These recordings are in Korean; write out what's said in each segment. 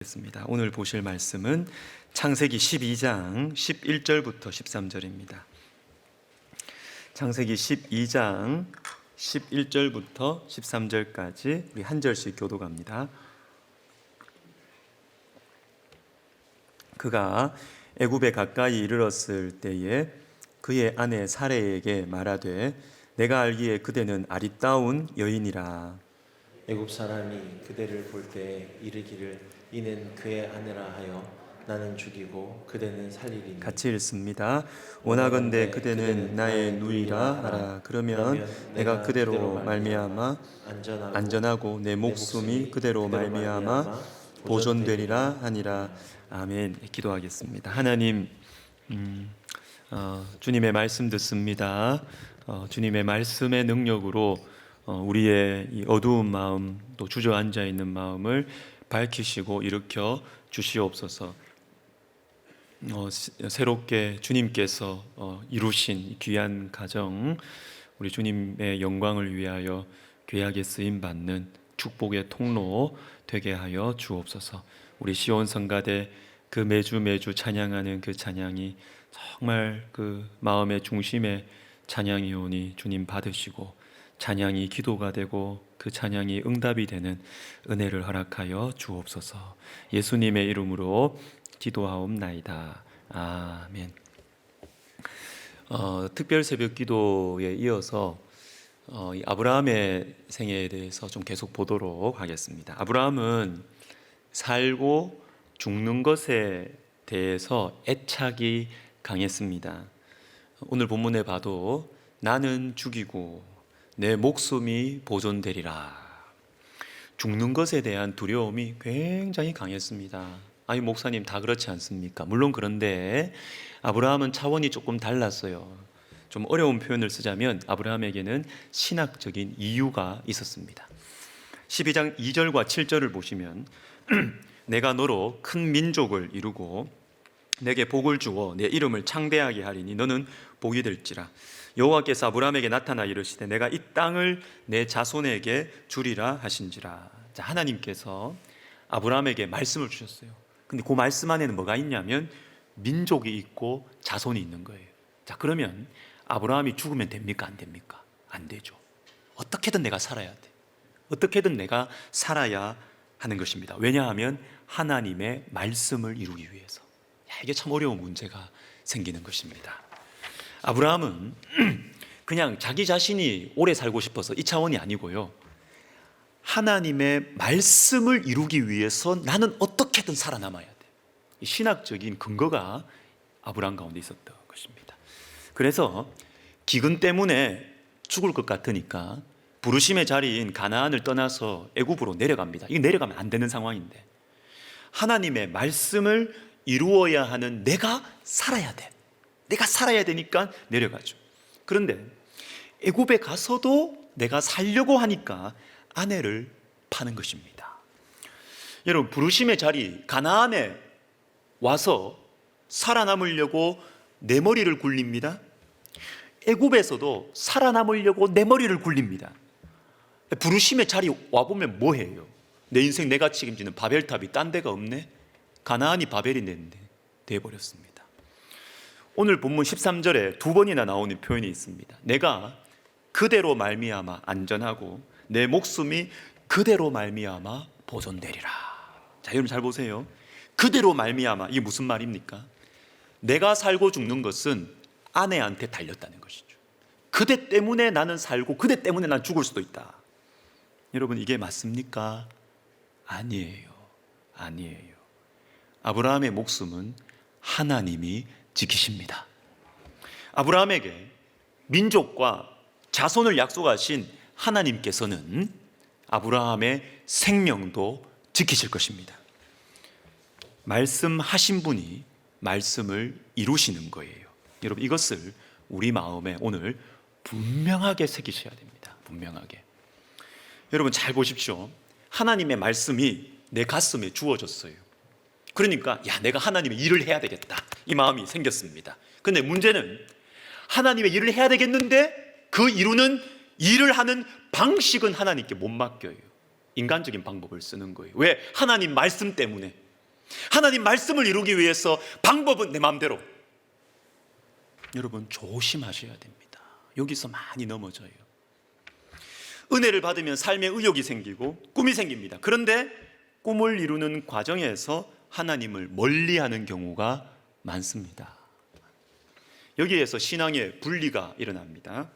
습니다. 오늘 보실 말씀은 창세기 12장 11절부터 13절입니다. 창세기 12장 11절부터 13절까지 우리 한 절씩 교독합니다. 그가 애굽에 가까이 이르렀을 때에 그의 아내 사레에게 말하되 내가 알기에 그대는 아리따운 여인이라. 애굽 사람이 그대를 볼 때 이르기를 이는 그의 아내라 하여 나는 죽이고 그대는 살리리니. 같이 읽습니다. 원하건대 그대는 나의 누이라 하라. 그러면 내가 그대로 말미암아 안전하고 내 목숨이 그대로 말미암아 보존되리라 하니라. 아멘. 기도하겠습니다. 하나님, 주님의 말씀 듣습니다. 주님의 말씀의 능력으로 우리의 이 어두운 마음, 또 주저앉아 있는 마음을 밝히시고 일으켜 주시옵소서. 새롭게 주님께서 이루신 귀한 가정, 우리 주님의 영광을 위하여 귀하게 쓰임 받는 축복의 통로 되게 하여 주옵소서. 우리 시온 성가대 그 매주 찬양하는 그 찬양이 정말 그 마음의 중심의 찬양이오니 주님 받으시고 찬양이 기도가 되고 그 찬양이 응답이 되는 은혜를 허락하여 주옵소서. 예수님의 이름으로 기도하옵나이다. 아멘. 특별 새벽 기도에 이어서 이 아브라함의 생애에 대해서 좀 계속 보도록 하겠습니다. 아브라함은 살고 죽는 것에 대해서 애착이 강했습니다. 오늘 본문에 봐도 나는 죽이고 내 목숨이 보존되리라. 죽는 것에 대한 두려움이 굉장히 강했습니다. 아니 목사님 다 그렇지 않습니까? 물론 그런데 아브라함은 차원이 조금 달랐어요. 좀 어려운 표현을 쓰자면 아브라함에게는 신학적인 이유가 있었습니다. 12장 2절과 7절을 보시면 내가 너로 큰 민족을 이루고 내게 복을 주어 내 이름을 창대하게 하리니 너는 복이 될지라. 여호와께서 아브라함에게 나타나 이르시되 내가 이 땅을 내 자손에게 주리라 하신지라. 자, 하나님께서 아브라함에게 말씀을 주셨어요. 근데 그 말씀 안에는 뭐가 있냐면 민족이 있고 자손이 있는 거예요. 자, 그러면 아브라함이 죽으면 됩니까? 안 됩니까? 안 되죠. 어떻게든 내가 살아야 돼. 어떻게든 내가 살아야 하는 것입니다. 왜냐하면 하나님의 말씀을 이루기 위해서. 이게 참 어려운 문제가 생기는 것입니다. 아브라함은 그냥 자기 자신이 오래 살고 싶어서 이 차원이 아니고요, 하나님의 말씀을 이루기 위해서 나는 어떻게든 살아남아야 돼. 이 신학적인 근거가 아브라함 가운데 있었던 것입니다. 그래서 기근 때문에 죽을 것 같으니까 부르심의 자리인 가나안을 떠나서 애굽으로 내려갑니다. 이게 내려가면 안 되는 상황인데 하나님의 말씀을 이루어야 하는 내가 살아야 돼. 내가 살아야 되니까 내려가죠. 그런데 애굽에 가서도 내가 살려고 하니까 아내를 파는 것입니다. 여러분, 부르심의 자리 가나안에 와서 살아남으려고 내 머리를 굴립니다. 애굽에서도 살아남으려고 내 머리를 굴립니다. 부르심의 자리 와보면 뭐해요? 내 인생 내가 책임지는 바벨탑이 딴 데가 없네? 가나안이 바벨이 되어버렸습니다. 오늘 본문 13절에 두 번이나 나오는 표현이 있습니다. 내가 그대로 말미암아 안전하고 내 목숨이 그대로 말미암아 보존되리라. 자, 여러분 잘 보세요. 그대로 말미암아, 이게 무슨 말입니까? 내가 살고 죽는 것은 아내한테 달렸다는 것이죠. 그대 때문에 나는 살고 그대 때문에 난 죽을 수도 있다. 여러분, 이게 맞습니까? 아니에요. 아니에요. 아브라함의 목숨은 하나님이 지키십니다. 아브라함에게 민족과 자손을 약속하신 하나님께서는 아브라함의 생명도 지키실 것입니다. 말씀하신 분이 말씀을 이루시는 거예요. 여러분, 이것을 우리 마음에 오늘 분명하게 새기셔야 됩니다. 분명하게. 여러분 잘 보십시오. 하나님의 말씀이 내 가슴에 주어졌어요. 그러니까 내가 하나님의 일을 해야 되겠다, 이 마음이 생겼습니다. 근데 문제는 하나님의 일을 해야 되겠는데 그 이루는 일을 하는 방식은 하나님께 못 맡겨요. 인간적인 방법을 쓰는 거예요. 왜? 하나님 말씀 때문에. 하나님 말씀을 이루기 위해서 방법은 내 마음대로. 여러분 조심하셔야 됩니다. 여기서 많이 넘어져요. 은혜를 받으면 삶의 의욕이 생기고 꿈이 생깁니다. 그런데 꿈을 이루는 과정에서 하나님을 멀리하는 경우가 많습니다. 여기에서 신앙의 분리가 일어납니다.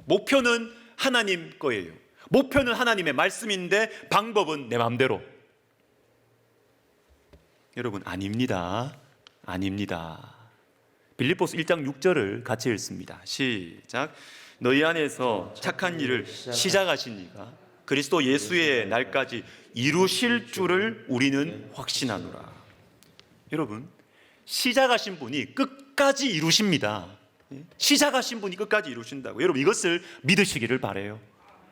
목표는 하나님 거예요. 목표는 하나님의 말씀인데 방법은 내 마음대로. 여러분 아닙니다. 아닙니다. 빌립보서 1장 6절을 같이 읽습니다. 시작. 너희 안에서 착한 일을 시작하신 이가 그리스도 예수의 날까지 이루실 줄을 우리는 확신하노라. 여러분 시작하신 분이 끝까지 이루십니다. 시작하신 분이 끝까지 이루신다고. 여러분 이것을 믿으시기를 바라요.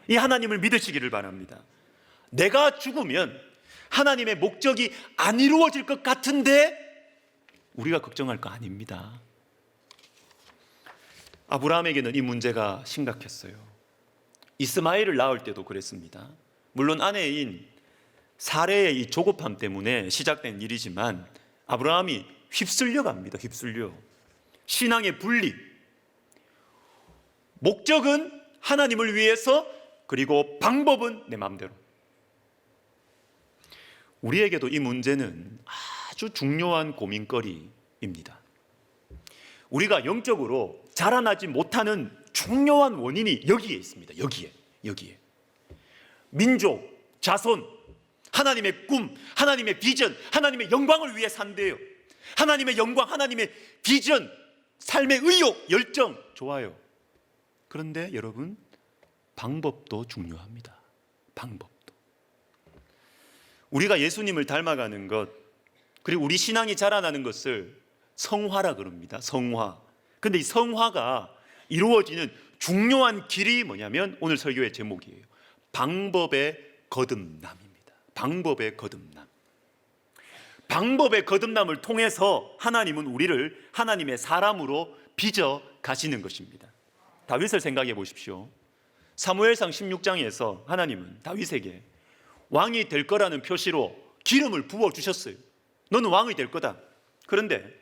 이 하나님을 믿으시기를 바랍니다. 내가 죽으면 하나님의 목적이 안 이루어질 것 같은데 우리가 걱정할 거 아닙니다. 아브라함에게는 이 문제가 심각했어요. 이스마엘을 낳을 때도 그랬습니다. 물론 아내인 사레의 이 조급함 때문에 시작된 일이지만 아브라함이 휩쓸려 갑니다. 휩쓸려. 신앙의 분리. 목적은 하나님을 위해서, 그리고 방법은 내 마음대로. 우리에게도 이 문제는 아주 중요한 고민거리입니다. 우리가 영적으로 자라나지 못하는 중요한 원인이 여기에 있습니다. 여기에. 민족, 자손, 하나님의 꿈, 하나님의 비전, 하나님의 영광을 위해 산대요. 하나님의 영광, 하나님의 비전, 삶의 의욕, 열정 좋아요. 그런데 여러분 방법도 중요합니다. 방법도. 우리가 예수님을 닮아가는 것, 그리고 우리 신앙이 자라나는 것을 성화라 그럽니다. 성화. 근데 이 성화가 이루어지는 중요한 길이 뭐냐면 오늘 설교의 제목이에요. 방법의 거듭남입니다. 방법의 거듭남. 방법의 거듭남을 통해서 하나님은 우리를 하나님의 사람으로 빚어 가시는 것입니다. 다윗을 생각해 보십시오. 사무엘상 16장에서 하나님은 다윗에게 왕이 될 거라는 표시로 기름을 부어 주셨어요. 너는 왕이 될 거다. 그런데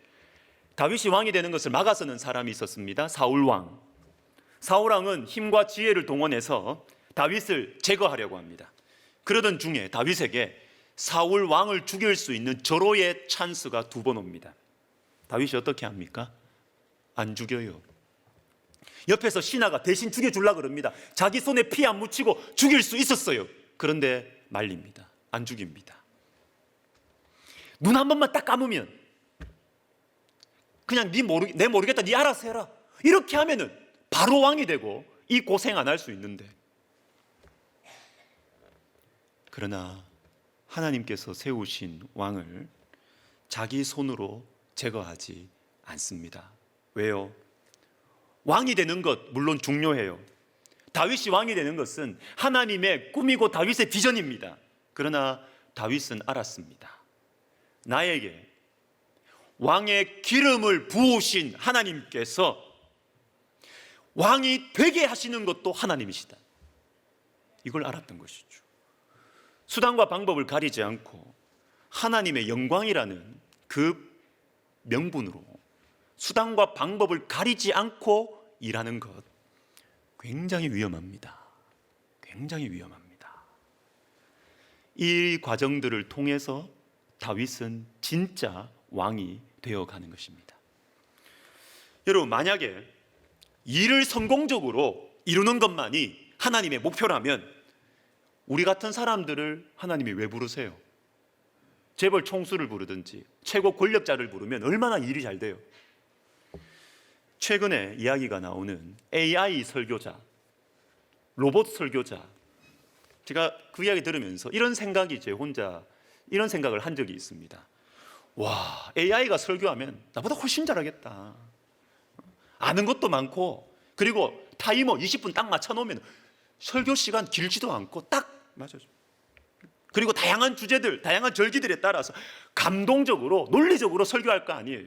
다윗이 왕이 되는 것을 막아서는 사람이 있었습니다. 사울왕. 사울왕은 힘과 지혜를 동원해서 다윗을 제거하려고 합니다. 그러던 중에 다윗에게 사울 왕을 죽일 수 있는 절호의 찬스가 2번 옵니다. 다윗이 어떻게 합니까? 안 죽여요. 옆에서 신하가 대신 죽여주려고 그럽니다. 자기 손에 피 안 묻히고 죽일 수 있었어요. 그런데 말립니다. 안 죽입니다. 눈 한 번만 딱 감으면 그냥 내 모르겠다, 네 알아서 해라, 이렇게 하면은 바로 왕이 되고 이 고생 안 할 수 있는데, 그러나 하나님께서 세우신 왕을 자기 손으로 제거하지 않습니다. 왜요? 왕이 되는 것 물론 중요해요. 다윗이 왕이 되는 것은 하나님의 꿈이고 다윗의 비전입니다. 그러나 다윗은 알았습니다. 나에게 왕의 기름을 부으신 하나님께서 왕이 되게 하시는 것도 하나님이시다. 이걸 알았던 것이죠. 수단과 방법을 가리지 않고 하나님의 영광이라는 그 명분으로 수단과 방법을 가리지 않고 일하는 것, 굉장히 위험합니다. 굉장히 위험합니다. 이 과정들을 통해서 다윗은 진짜 왕이 되어가는 것입니다. 여러분, 만약에 일을 성공적으로 이루는 것만이 하나님의 목표라면 우리 같은 사람들을 하나님이 왜 부르세요? 재벌 총수를 부르든지 최고 권력자를 부르면 얼마나 일이 잘 돼요. 최근에 이야기가 나오는 AI 설교자, 로봇 설교자, 제가 그 이야기 들으면서 이런 생각을 한 적이 있습니다. 와, AI가 설교하면 나보다 훨씬 잘하겠다. 아는 것도 많고, 그리고 타이머 20분 딱 맞춰놓으면 설교 시간 길지도 않고 딱 맞아요. 그리고 다양한 주제들, 다양한 절기들에 따라서 감동적으로, 논리적으로 설교할 거 아니에요.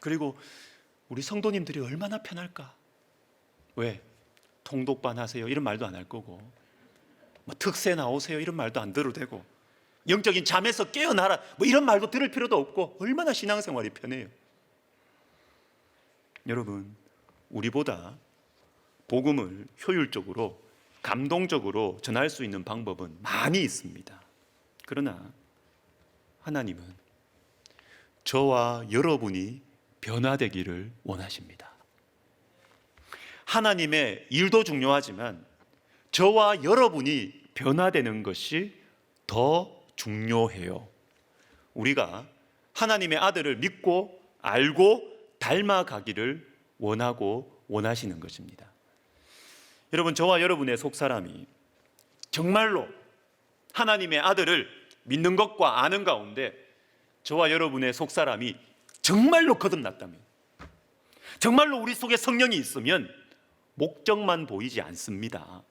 그리고 우리 성도님들이 얼마나 편할까? 왜? 통독반 하세요 이런 말도 안 할 거고, 뭐 특세 나오세요 이런 말도 안 들어도 되고, 영적인 잠에서 깨어나라, 뭐 이런 말도 들을 필요도 없고 얼마나 신앙생활이 편해요. 여러분, 우리보다 복음을 효율적으로 감동적으로 전할 수 있는 방법은 많이 있습니다. 그러나 하나님은 저와 여러분이 변화되기를 원하십니다. 하나님의 일도 중요하지만 저와 여러분이 변화되는 것이 더 중요해요. 우리가 하나님의 아들을 믿고 알고 닮아가기를 원하고 원하시는 것입니다. 여러분, 저와 여러분의 속사람이 정말로 하나님의 아들을 믿는 것과 아는 가운데 저와 여러분의 속사람이 정말로 거듭났다면, 정말로 우리 속에 성령이 있으면 목적만 보이지 않습니다.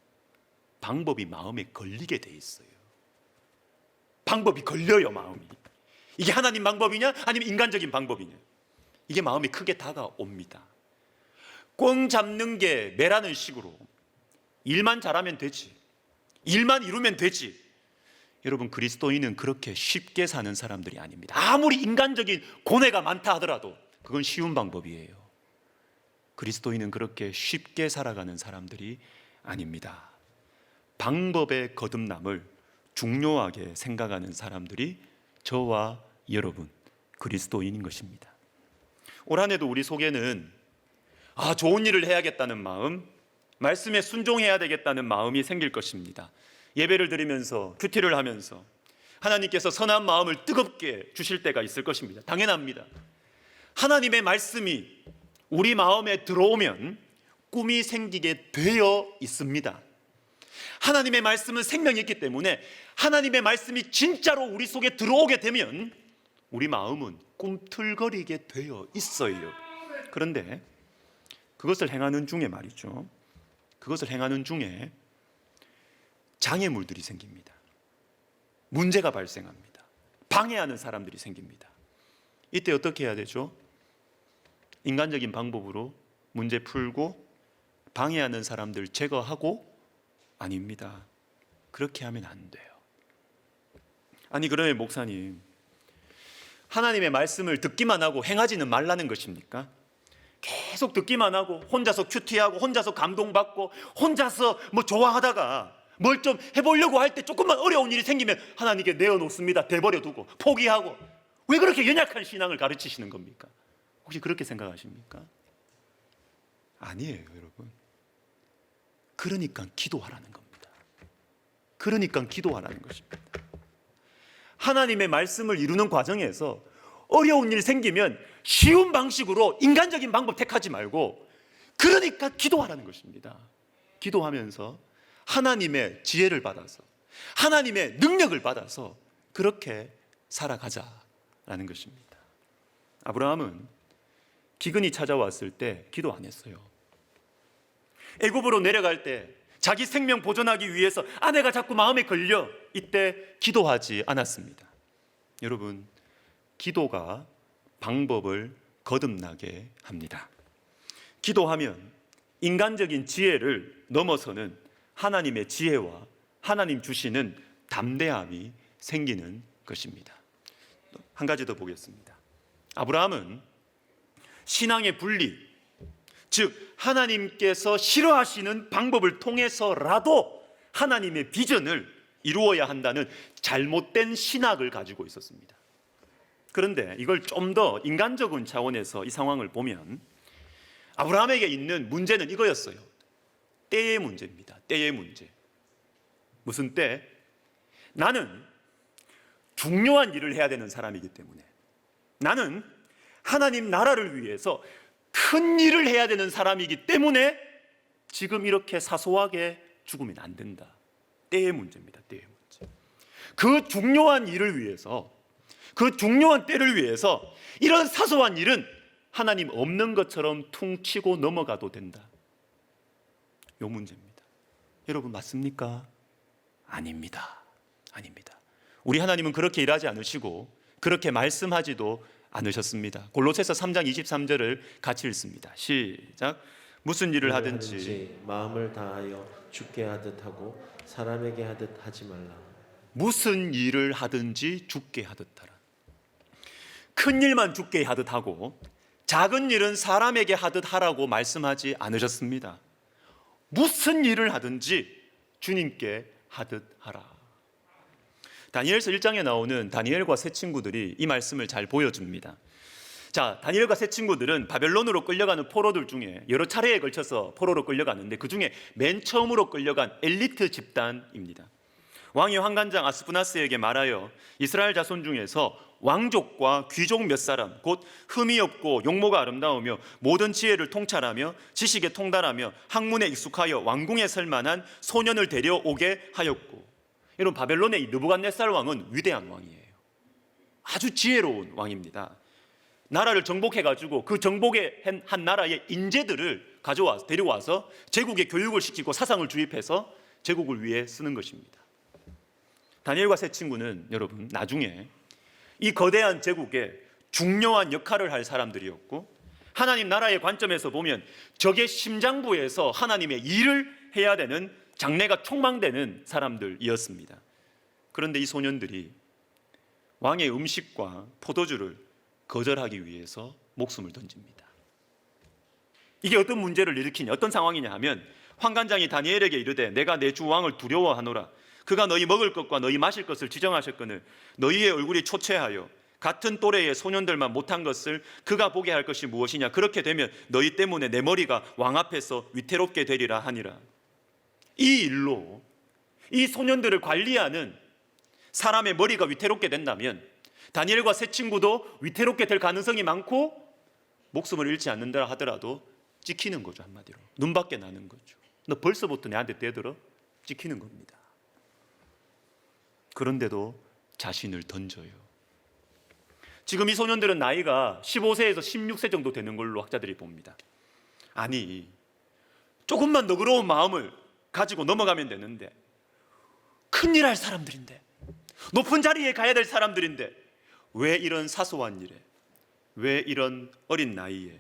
방법이 마음에 걸리게 돼 있어요. 방법이 걸려요, 마음이. 이게 하나님 방법이냐 아니면 인간적인 방법이냐, 이게 마음이 크게 다가옵니다. 꽁 잡는 게 매라는 식으로 일만 잘하면 되지, 일만 이루면 되지. 여러분, 그리스도인은 그렇게 쉽게 사는 사람들이 아닙니다. 아무리 인간적인 고뇌가 많다 하더라도 그건 쉬운 방법이에요. 그리스도인은 그렇게 쉽게 살아가는 사람들이 아닙니다. 방법의 거듭남을 중요하게 생각하는 사람들이 저와 여러분 그리스도인인 것입니다. 올 한 해도 우리 속에는 좋은 일을 해야겠다는 마음, 말씀에 순종해야 되겠다는 마음이 생길 것입니다. 예배를 드리면서, 큐티를 하면서 하나님께서 선한 마음을 뜨겁게 주실 때가 있을 것입니다. 당연합니다. 하나님의 말씀이 우리 마음에 들어오면 꿈이 생기게 되어 있습니다. 하나님의 말씀은 생명이 있기 때문에 하나님의 말씀이 진짜로 우리 속에 들어오게 되면 우리 마음은 꿈틀거리게 되어 있어요. 그런데 그것을 행하는 중에 말이죠, 그것을 행하는 중에 장애물들이 생깁니다. 문제가 발생합니다. 방해하는 사람들이 생깁니다. 이때 어떻게 해야 되죠? 인간적인 방법으로 문제 풀고 방해하는 사람들 제거하고? 아닙니다. 그렇게 하면 안 돼요. 아니, 그러면 목사님, 하나님의 말씀을 듣기만 하고 행하지는 말라는 것입니까? 계속 듣기만 하고 혼자서 큐티하고 혼자서 감동받고 혼자서 뭐 좋아하다가 뭘 좀 해보려고 할 때 조금만 어려운 일이 생기면 하나님께 내어놓습니다. 대버려 두고 포기하고, 왜 그렇게 연약한 신앙을 가르치시는 겁니까? 혹시 그렇게 생각하십니까? 아니에요, 여러분. 그러니까 기도하라는 겁니다. 그러니까 기도하라는 것입니다. 하나님의 말씀을 이루는 과정에서 어려운 일 생기면 쉬운 방식으로 인간적인 방법 택하지 말고 그러니까 기도하라는 것입니다. 기도하면서 하나님의 지혜를 받아서 하나님의 능력을 받아서 그렇게 살아가자라는 것입니다. 아브라함은 기근이 찾아왔을 때 기도 안 했어요. 애굽으로 내려갈 때 자기 생명 보존하기 위해서 아내가 자꾸 마음에 걸려 이때 기도하지 않았습니다. 여러분, 기도가 방법을 거듭나게 합니다. 기도하면 인간적인 지혜를 넘어서는 하나님의 지혜와 하나님 주시는 담대함이 생기는 것입니다. 한 가지 더 보겠습니다. 아브라함은 신앙의 분리, 즉 하나님께서 싫어하시는 방법을 통해서라도 하나님의 비전을 이루어야 한다는 잘못된 신학을 가지고 있었습니다. 그런데 이걸 좀 더 인간적인 차원에서 이 상황을 보면 아브라함에게 있는 문제는 이거였어요. 때의 문제입니다. 때의 문제. 무슨 때? 나는 중요한 일을 해야 되는 사람이기 때문에, 나는 하나님 나라를 위해서 큰 일을 해야 되는 사람이기 때문에 지금 이렇게 사소하게 죽으면 안 된다. 때의 문제입니다. 때의 문제. 그 중요한 일을 위해서, 그 중요한 때를 위해서 이런 사소한 일은 하나님 없는 것처럼 퉁치고 넘어가도 된다. 요 문제입니다. 여러분, 맞습니까? 아닙니다. 아닙니다. 우리 하나님은 그렇게 일하지 않으시고 그렇게 말씀하지도 않으셨습니다. 골로새서 3장 23절을 같이 읽습니다. 시작. 무슨 일을 하든지 마음을 다하여 주께 하듯 하고 사람에게 하듯 하지 말라. 무슨 일을 하든지 죽게 하듯 하라. 큰 일만 죽게 하듯 하고 작은 일은 사람에게 하듯 하라고 말씀하지 않으셨습니다. 무슨 일을 하든지 주님께 하듯 하라. 다니엘서 1장에 나오는 다니엘과 세 친구들이 이 말씀을 잘 보여줍니다. 자, 다니엘과 세 친구들은 바벨론으로 끌려가는 포로들 중에 여러 차례에 걸쳐서 포로로 끌려가는데 그 중에 맨 처음으로 끌려간 엘리트 집단입니다. 왕이 환관장 아스푸나스에게 말하여 이스라엘 자손 중에서 왕족과 귀족 몇 사람, 곧 흠이 없고 용모가 아름다우며 모든 지혜를 통찰하며 지식에 통달하며 학문에 익숙하여 왕궁에 설 만한 소년을 데려오게 하였고. 여러분, 바벨론의 이 느부갓네살 왕은 위대한 왕이에요. 아주 지혜로운 왕입니다. 나라를 정복해가지고 그 정복에 한 나라의 인재들을 데려와서 제국에 교육을 시키고 사상을 주입해서 제국을 위해 쓰는 것입니다. 다니엘과 세 친구는 여러분 나중에 이 거대한 제국에 중요한 역할을 할 사람들이었고, 하나님 나라의 관점에서 보면 적의 심장부에서 하나님의 일을 해야 되는 장래가 촉망되는 사람들이었습니다. 그런데 이 소년들이 왕의 음식과 포도주를 거절하기 위해서 목숨을 던집니다. 이게 어떤 문제를 일으키냐, 어떤 상황이냐 하면, 환관장이 다니엘에게 이르되 내가 내 주 왕을 두려워하노라. 그가 너희 먹을 것과 너희 마실 것을 지정하셨거늘 너희의 얼굴이 초췌하여 같은 또래의 소년들만 못한 것을 그가 보게 할 것이 무엇이냐. 그렇게 되면 너희 때문에 내 머리가 왕 앞에서 위태롭게 되리라 하니라. 이 일로 이 소년들을 관리하는 사람의 머리가 위태롭게 된다면 다니엘과 세 친구도 위태롭게 될 가능성이 많고, 목숨을 잃지 않는다 하더라도 찍히는 거죠. 한마디로 눈밖에 나는 거죠. 너 벌써부터 내한테 대들어? 찍히는 겁니다. 그런데도 자신을 던져요. 지금 이 소년들은 나이가 15세에서 16세 정도 되는 걸로 학자들이 봅니다. 아니, 조금만 너그러운 마음을 가지고 넘어가면 되는데, 큰일 할 사람들인데, 높은 자리에 가야 될 사람들인데 왜 이런 사소한 일에, 왜 이런 어린 나이에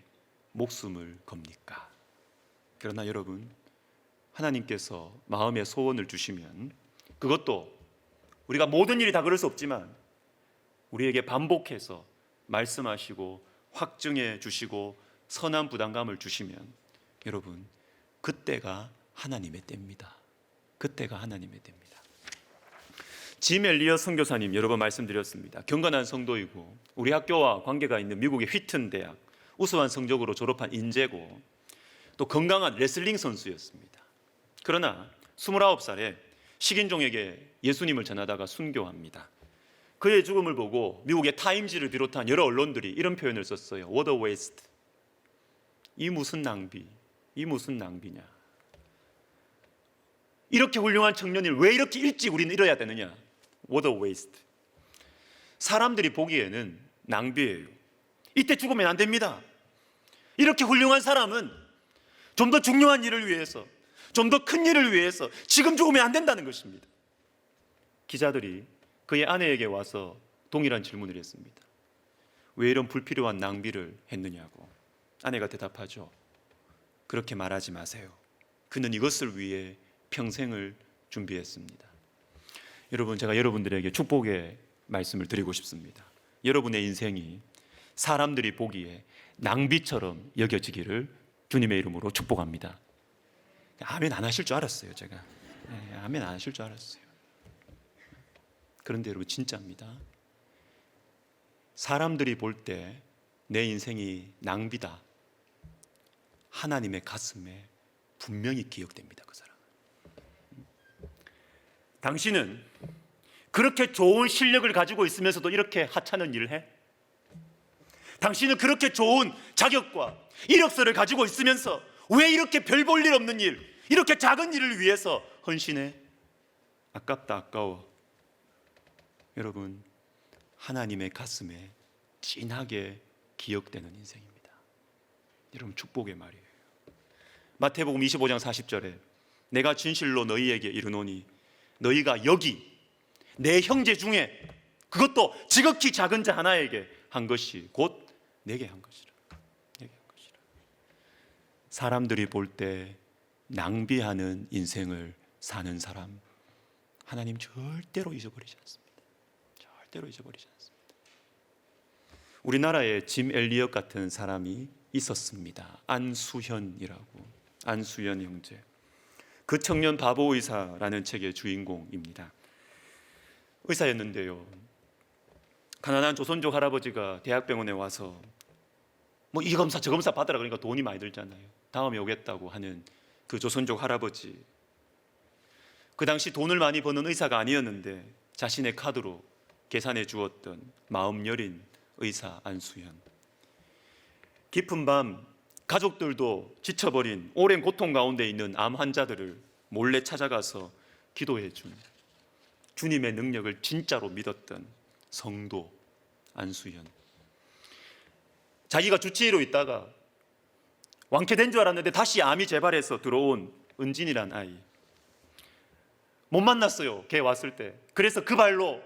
목숨을 겁니까? 그러나 여러분, 하나님께서 마음의 소원을 주시면 그것도 우리가 모든 일이 다 그럴 수 없지만 우리에게 반복해서 말씀하시고 확증해 주시고 선한 부담감을 주시면 여러분, 그때가 하나님의 때입니다. 그때가 하나님의 때입니다. 짐 엘리엇 선교사님 여러 번 말씀드렸습니다. 경건한 성도이고 우리 학교와 관계가 있는 미국의 휘튼 대학 우수한 성적으로 졸업한 인재고 또 건강한 레슬링 선수였습니다. 그러나 29살에 식인종에게 예수님을 전하다가 순교합니다. 그의 죽음을 보고 미국의 타임지를 비롯한 여러 언론들이 이런 표현을 썼어요. What a waste. 이 무슨 낭비, 이 무슨 낭비냐. 이렇게 훌륭한 청년을 왜 이렇게 일찍 우리는 잃어야 되느냐. What a waste. 사람들이 보기에는 낭비예요. 이때 죽으면 안 됩니다. 이렇게 훌륭한 사람은 좀 더 중요한 일을 위해서, 좀 더 큰 일을 위해서 지금 죽으면 안 된다는 것입니다. 기자들이 그의 아내에게 와서 동일한 질문을 했습니다. 왜 이런 불필요한 낭비를 했느냐고. 아내가 대답하죠. 그렇게 말하지 마세요. 그는 이것을 위해 평생을 준비했습니다. 여러분, 제가 여러분들에게 축복의 말씀을 드리고 싶습니다. 여러분의 인생이 사람들이 보기에 낭비처럼 여겨지기를 주님의 이름으로 축복합니다. 아멘 안 하실 줄 알았어요. 제가 아멘 안 하실 줄 알았어요. 그런데 여러분, 진짜입니다. 사람들이 볼 때 내 인생이 낭비다, 하나님의 가슴에 분명히 기억됩니다. 그 사람. 당신은 그렇게 좋은 실력을 가지고 있으면서도 이렇게 하찮은 일을 해? 당신은 그렇게 좋은 자격과 이력서를 가지고 있으면서 왜 이렇게 별 볼 일 없는 일, 이렇게 작은 일을 위해서 헌신해? 아깝다, 아까워. 여러분, 하나님의 가슴에 진하게 기억되는 인생입니다. 여러분, 축복의 말이에요. 마태복음 25장 40절에 내가 진실로 너희에게 이르노니 너희가 여기 내 형제 중에 그것도 지극히 작은 자 하나에게 한 것이 곧 내게 한 것이라. 내게 한 것이라. 사람들이 볼 때 낭비하는 인생을 사는 사람, 하나님 절대로 잊어버리지 않습니다. 절대로 잊어버리지 않습니다. 우리나라에 짐 엘리엇 같은 사람이 있었습니다. 안수현이라고. 안수현 형제. 그 청년 바보 의사라는 책의 주인공입니다. 의사였는데요, 가난한 조선족 할아버지가 대학병원에 와서 뭐 이 검사 저 검사 받으라 그러니까 돈이 많이 들잖아요. 다음에 오겠다고 하는 그 조선족 할아버지, 그 당시 돈을 많이 버는 의사가 아니었는데 자신의 카드로 계산해 주었던 마음 여린 의사 안수현. 깊은 밤 가족들도 지쳐버린 오랜 고통 가운데 있는 암 환자들을 몰래 찾아가서 기도해 준 주님의 능력을 진짜로 믿었던 성도 안수현. 자기가 주치의로 있다가 완쾌된 줄 알았는데 다시 암이 재발해서 들어온 은진이란 아이, 못 만났어요. 걔 왔을 때. 그래서 그 발로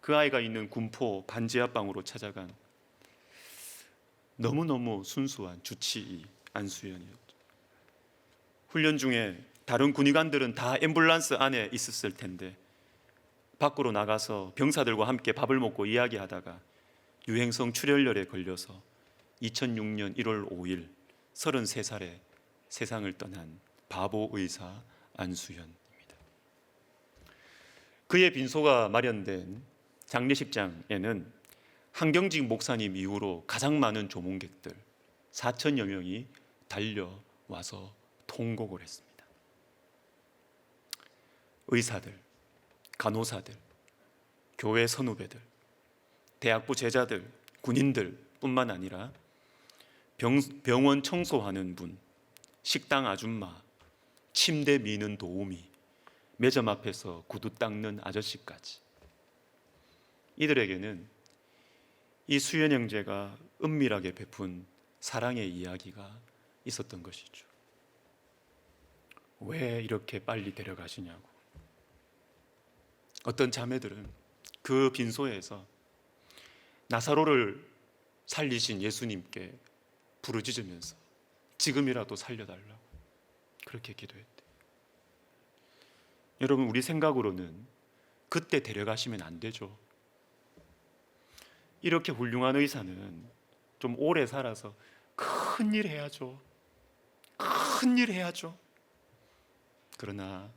그 아이가 있는 군포 반지하방으로 찾아간 너무너무 순수한 주치의 안수현이었죠. 훈련 중에 다른 군의관들은 다 앰뷸런스 안에 있었을 텐데 밖으로 나가서 병사들과 함께 밥을 먹고 이야기하다가 유행성 출혈열에 걸려서 2006년 1월 5일 33살에 세상을 떠난 바보 의사 안수현입니다. 그의 빈소가 마련된 장례식장에는 한경직 목사님 이후로 가장 많은 조문객들 4천여 명이 달려와서 통곡을 했습니다. 의사들, 간호사들, 교회 선후배들, 대학부 제자들, 군인들 뿐만 아니라 병원 청소하는 분, 식당 아줌마, 침대 미는 도우미, 매점 앞에서 구두 닦는 아저씨까지, 이들에게는 이 수현 형제가 은밀하게 베푼 사랑의 이야기가 있었던 것이죠. 왜 이렇게 빨리 데려가시냐고. 어떤 자매들은 그 빈소에서 나사로를 살리신 예수님께 부르짖으면서 지금이라도 살려달라고 그렇게 기도했대요. 여러분, 우리 생각으로는 그때 데려가시면 안 되죠. 이렇게 훌륭한 의사는 좀 오래 살아서 큰일 해야죠. 큰일 해야죠. 그러나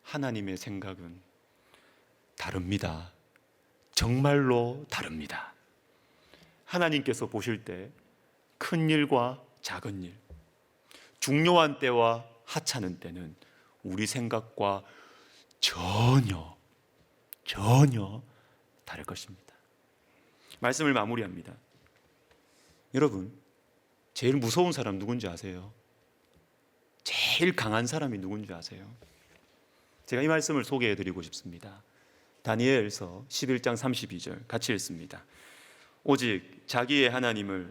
하나님의 생각은 다릅니다. 정말로 다릅니다. 하나님께서 보실 때 큰 일과 작은 일, 중요한 때와 하찮은 때는 우리 생각과 전혀 다를 것입니다. 말씀을 마무리합니다. 여러분, 제일 무서운 사람 누군지 아세요? 제일 강한 사람이 누군지 아세요? 제가 이 말씀을 소개해 드리고 싶습니다. 다니엘서 11장 32절 같이 읽습니다. 오직 자기의 하나님을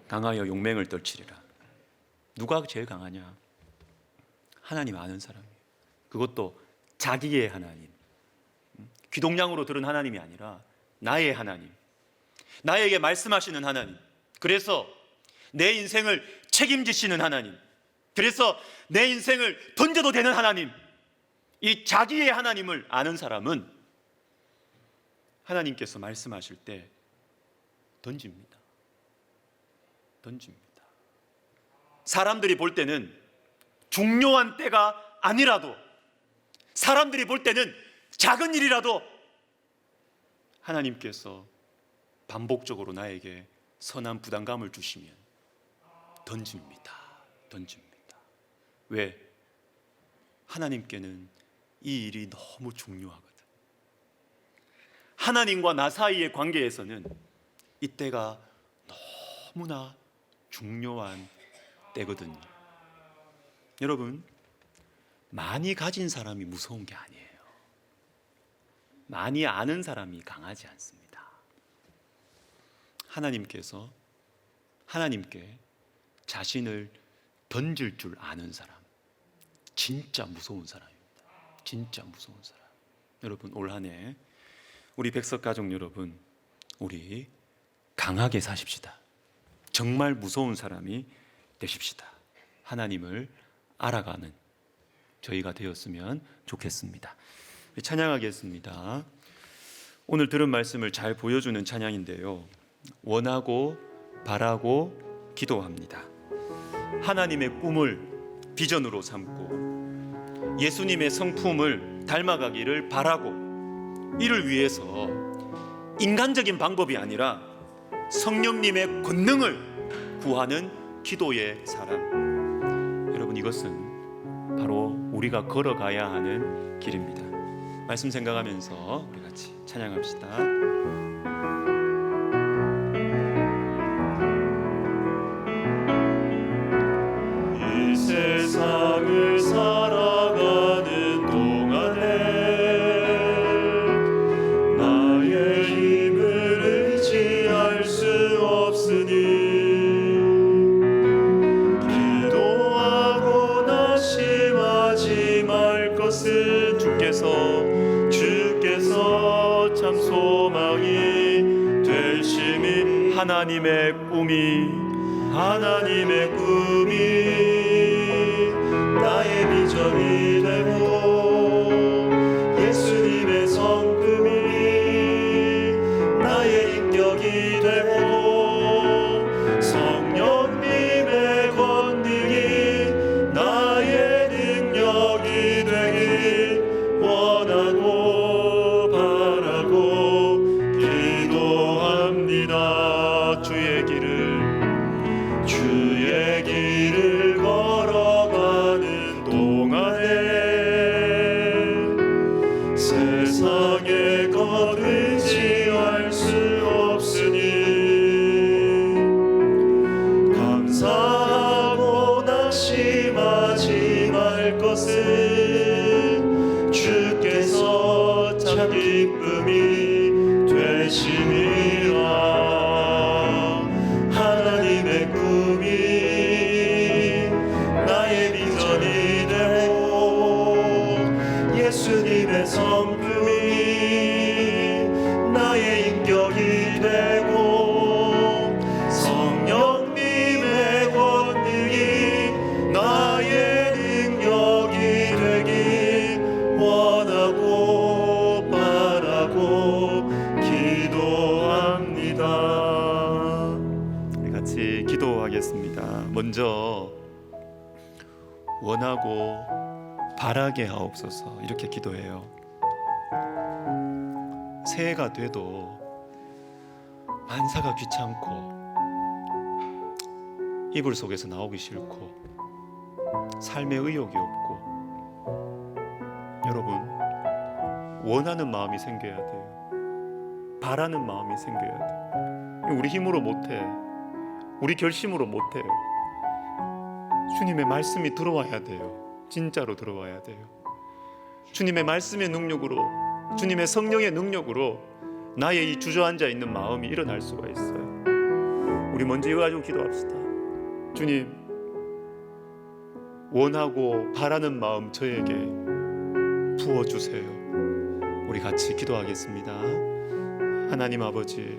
강하여 용맹을 떨치리라. 누가 제일 강하냐? 하나님 아는 사람이에요. 그것도 자기의 하나님, 귀동냥으로 들은 하나님이 아니라 나의 하나님, 나에게 말씀하시는 하나님, 그래서 내 인생을 책임지시는 하나님, 그래서 내 인생을 던져도 되는 하나님, 이 자기의 하나님을 아는 사람은 하나님께서 말씀하실 때 던집니다. 사람들이 볼 때는 중요한 때가 아니라도, 사람들이 볼 때는 작은 일이라도 하나님께서 반복적으로 나에게 선한 부담감을 주시면 던집니다. 왜? 하나님께는 이 일이 너무 중요하거든. 하나님과 나 사이의 관계에서는 이때가 너무나 중요한 때거든요. 여러분, 많이 가진 사람이 무서운 게 아니에요. 많이 아는 사람이 강하지 않습니다. 하나님께서 하나님께 자신을 던질 줄 아는 사람, 진짜 무서운 사람입니다. 진짜 무서운 사람. 여러분, 올 한 해 우리 백석 가족 여러분, 우리 강하게 사십시다. 정말 무서운 사람이 되십시다. 하나님을 알아가는 저희가 되었으면 좋겠습니다. 찬양하겠습니다. 오늘 들은 말씀을 잘 보여주는 찬양인데요, 원하고 바라고 기도합니다. 하나님의 꿈을 비전으로 삼고 예수님의 성품을 닮아가기를 바라고, 이를 위해서 인간적인 방법이 아니라 성령님의 권능을 구하는 기도의 사람. 여러분, 이것은 바로 우리가 걸어가야 하는 길입니다. 말씀 생각하면서 우리 같이 찬양합시다. 이 세상을 살아가는 동안에 나의 힘을 의지할 수 없으니 기도하고 낙심하지 말 것은 주께서 참 소망이 되심이, 하나님의 꿈이 나의 비전이 되고 예수님의 성품이 나의 인격이 되고 성령님의 권능이 나의 능력이 되길 원하고 바라고 기도합니다. 주의 길을 걸어가는 동안에 세상의 것 의지할 수 없으니 감사하고 낙심하지 말 것은 주께서 참 기쁨이 되심이라. 하나님의 꿈이 나의 비전이 되고 예수님의 성품이 나의 인격이 되고 성령님의 권능이 나의 능력이 되길 원하고 바라고 기도합니다. 같이 기도하겠습니다. 먼저 원하고 바라게 하옵소서, 이렇게 기도해요. 새해가 돼도 만사가 귀찮고 이불 속에서 나오기 싫고 삶에 의욕이 없고, 여러분, 원하는 마음이 생겨야 돼요. 바라는 마음이 생겨야 돼요. 우리 힘으로 못해. 우리 결심으로 못해요. 주님의 말씀이 들어와야 돼요. 진짜로 들어와야 돼요. 주님의 말씀의 능력으로, 주님의 성령의 능력으로 나의 이 주저앉아 있는 마음이 일어날 수가 있어요. 우리 먼저 이거 가지고 기도합시다. 주님, 원하고 바라는 마음 저에게 부어주세요. 우리 같이 기도하겠습니다. 하나님 아버지,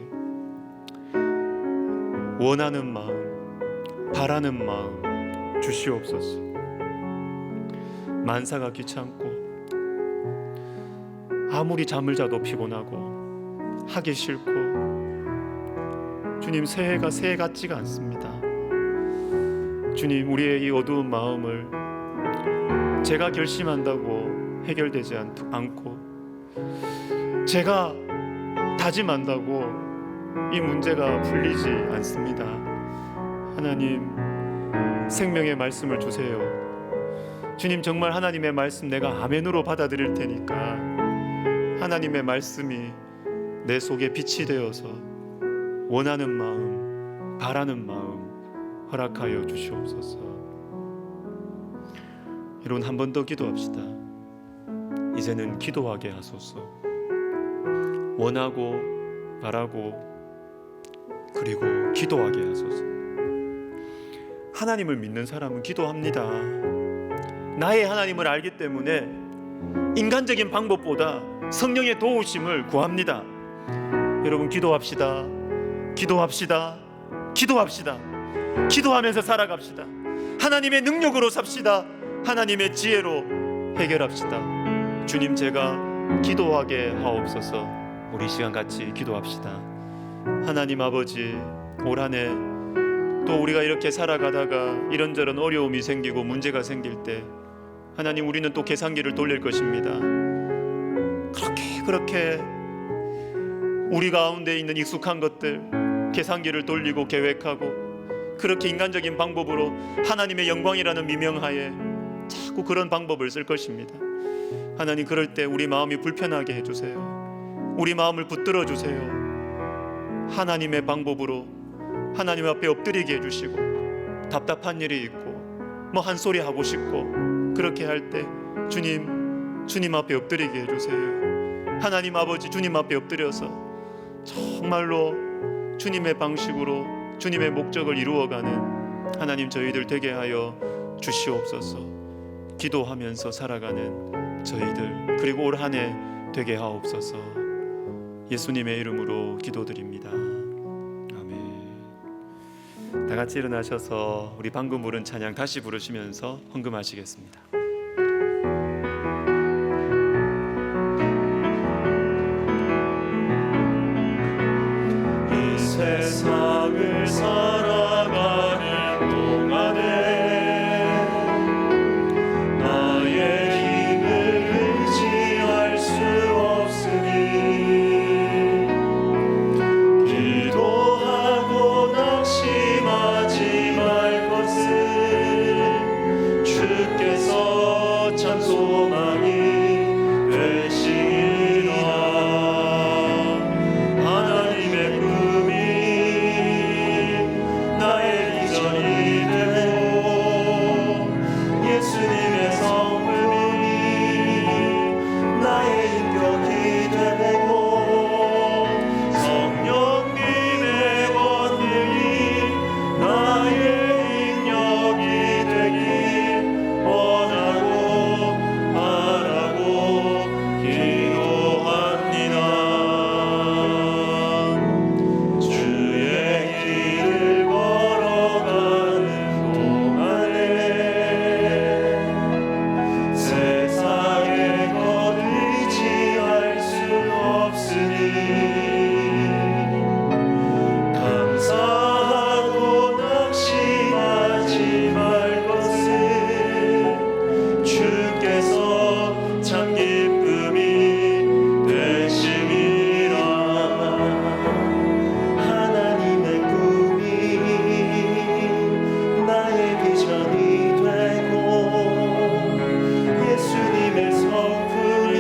원하는 마음, 바라는 마음 주시옵소서. 만사가 귀찮고 아무리 잠을 자도 피곤하고 하기 싫고, 주님, 새해가 새해 같지가 않습니다. 주님, 우리의 이 어두운 마음을 제가 결심한다고 해결되지 않고, 제가 다짐한다고 이 문제가 풀리지 않습니다. 하나님, 생명의 말씀을 주세요. 주님, 정말 하나님의 말씀 내가 아멘으로 받아들일 테니까 하나님의 말씀이 내 속에 빛이 되어서 원하는 마음, 바라는 마음 허락하여 주시옵소서. 여러분, 한 번 더 기도합시다. 이제는 기도하게 하소서. 원하고 바라고 그리고 기도하게 하소서. 하나님을 믿는 사람은 기도합니다. 나의 하나님을 알기 때문에 인간적인 방법보다 성령의 도우심을 구합니다. 여러분, 기도합시다. 기도합시다. 기도합시다. 기도하면서 살아갑시다. 하나님의 능력으로 삽시다. 하나님의 지혜로 해결합시다. 주님, 제가 기도하게 하옵소서. 우리 시간 같이 기도합시다. 하나님 아버지, 올 한 해 또 우리가 이렇게 살아가다가 이런저런 어려움이 생기고 문제가 생길 때 하나님, 우리는 또 계산기를 돌릴 것입니다. 그렇게 우리 가운데 있는 익숙한 것들 계산기를 돌리고 계획하고 그렇게 인간적인 방법으로 하나님의 영광이라는 미명하에 자꾸 그런 방법을 쓸 것입니다. 하나님, 그럴 때 우리 마음이 불편하게 해주세요. 우리 마음을 붙들어 주세요. 하나님의 방법으로 하나님 앞에 엎드리게 해주시고, 답답한 일이 있고 뭐 한 소리 하고 싶고 그렇게 할 때 주님 앞에 엎드리게 해주세요. 하나님 아버지, 주님 앞에 엎드려서 정말로 주님의 방식으로 주님의 목적을 이루어가는 하나님 저희들 되게 하여 주시옵소서. 기도하면서 살아가는 저희들, 그리고 올 한 해 되게 하옵소서. 예수님의 이름으로 기도드립니다. 아멘. 다 같이 일어나셔서 우리 방금 부른 찬양 다시 부르시면서 헌금하시겠습니다. 이 세상을 살아가는 동안에 나의 힘을 의지할 수 없으니 기도하고 낙심하지 말 것을 주께서 참 소망이 되시리라. 하나님의 꿈이 나의 비전이 되고 예수님의 성품이 나의 인격이 되고 성령님의 권능이 나의 인력이 되길 원하고 바라고 기도합니다. 주의 길을 걸어가는 동안에 세상의 것 의지할 수 없으니 감사하고 낙심하지 말 것을 주께서 참 기쁨이 되심이라. 하나님의 꿈이 나의 비전이 되고 예수님의 성품이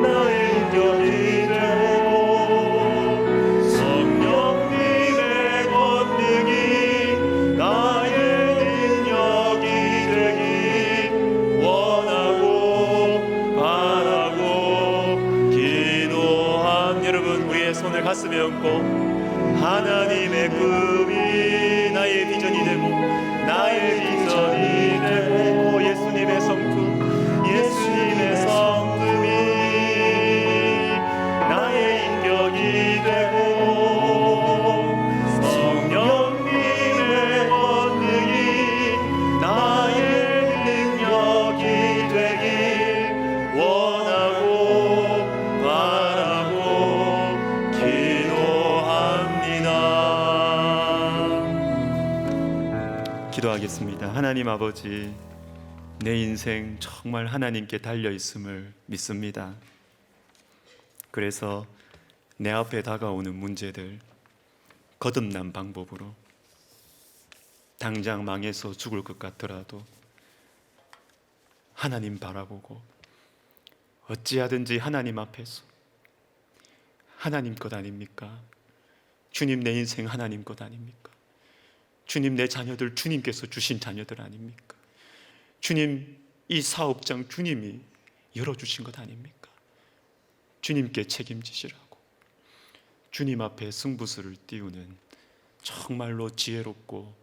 나의 인격이 되고 성령님의 권능이 나의 인력이 되길 원하고 바라고 기도한 여러분, 우리의 손을 가슴에 얹고 하나님의 꿈이 나의 비전이 되고 나의 비전이 되고 예수님의 성품 예수님의 성품이 나의 인격이 되고 성령님의 권능이 나의 능력이 되길 원하고 바라고 기도합니다. 기도하겠습니다. 하나님 아버지, 내 인생 정말 하나님께 달려 있음을 믿습니다. 그래서 내 앞에 다가오는 문제들 거듭난 방법으로 당장 망해서 죽을 것 같더라도 하나님 바라보고 어찌하든지 하나님 앞에서 하나님 것 아닙니까? 주님, 내 인생 하나님 것 아닙니까? 주님, 내 자녀들 주님께서 주신 자녀들 아닙니까? 주님, 이 사업장 주님이 열어주신 것 아닙니까? 주님께 책임지시라고 주님 앞에 승부수를 띄우는 정말로 지혜롭고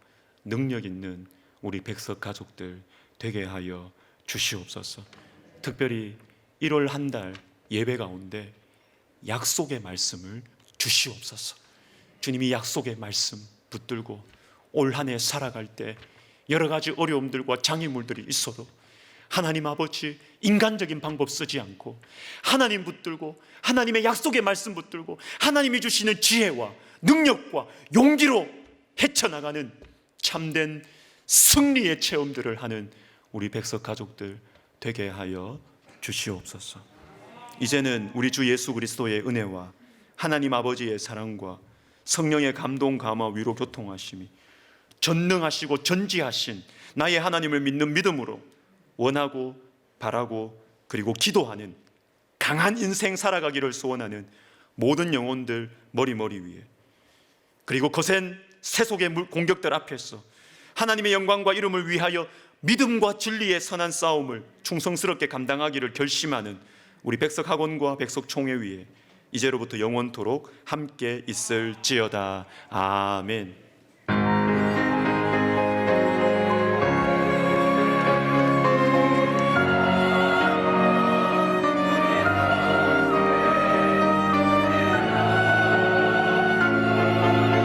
능력 있는 우리 백석 가족들 되게 하여 주시옵소서. 특별히 1월 한 달 예배 가운데 약속의 말씀을 주시옵소서. 주님이 약속의 말씀 붙들고 올 한 해 살아갈 때 여러 가지 어려움들과 장애물들이 있어도 하나님 아버지 인간적인 방법 쓰지 않고 하나님 붙들고 하나님의 약속의 말씀 붙들고 하나님이 주시는 지혜와 능력과 용기로 헤쳐나가는 참된 승리의 체험들을 하는 우리 백석 가족들 되게 하여 주시옵소서. 이제는 우리 주 예수 그리스도의 은혜와 하나님 아버지의 사랑과 성령의 감동, 감화, 위로, 교통하심이 전능하시고 전지하신 나의 하나님을 믿는 믿음으로 원하고 바라고 그리고 기도하는 강한 인생 살아가기를 소원하는 모든 영혼들 머리 위에, 그리고 거센 세속의 공격들 앞에서 하나님의 영광과 이름을 위하여 믿음과 진리의 선한 싸움을 충성스럽게 감당하기를 결심하는 우리 백석학원과 백석총회 위에 이제로부터 영원토록 함께 있을지어다. 아멘.